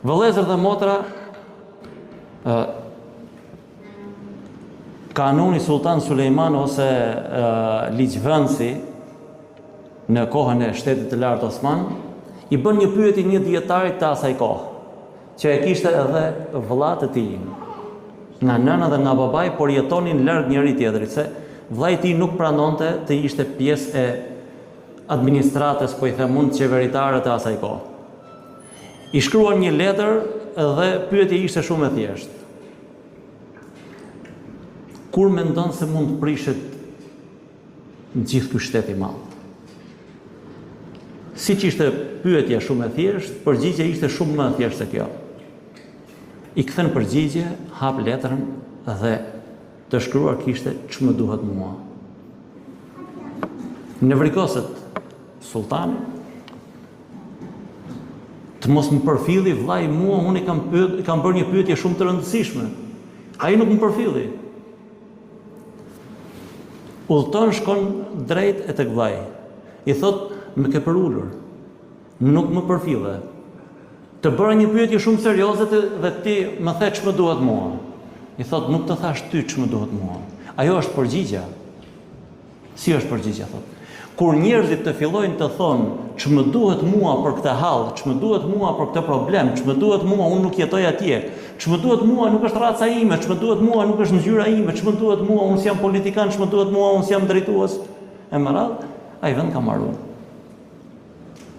Vëllezër dhe motra, kanuni Sultan Sulejman ose ligjvënësi në kohën e Shtetit të Lartë Osman i bën një pyetje një dietarit të asaj kohë, që e kishte edhe vëllat e tij, nga nëna dhe nga babai, por jetonin larg njëri tjetrit, se vllai i tij nuk pranonte të ishte pjesë e administratës, po i them unë, qeveritare të asaj kohë. I shkruan një letër dhe pyetja ishte shumë e thjeshtë. Kur mendon se mund të prishet në gjithë ky shtet i madh? Siç ishte pyetja shumë e thjeshtë, përgjigjja ishte shumë më e thjeshtë se kjo. I kthen përgjigje, hap letrën dhe të shkruar kishte ç'më duhet mua. Nevrikoset sultani, të mos më përfilli vllai mua, unë i kam bërë një pyetje shumë të rëndësishme. Ai nuk më përfilli. Udhton, shkon drejt e tek vllai. I thot, më ke përullur, nuk më përfille. Të bëra një pyetje shumë serioze dhe ti më the ç'më duhet mua. I thot, nuk të thash ty ç'më duhet mua. Ajo është përgjigja. Si është përgjigja, thot? Kur njerëzit të fillojnë të thonë ç'më duhet mua për këtë hall, ç'më duhet mua për këtë problem, ç'më duhet mua, unë nuk jetoj atje, ç'më duhet mua, nuk është raca ime, ç'më duhet mua, nuk është ngjyra ime, ç'më duhet mua, unë s'jam politikan, ç'më duhet mua, unë s'jam drejtues, e më radh, ai vend ka marrur.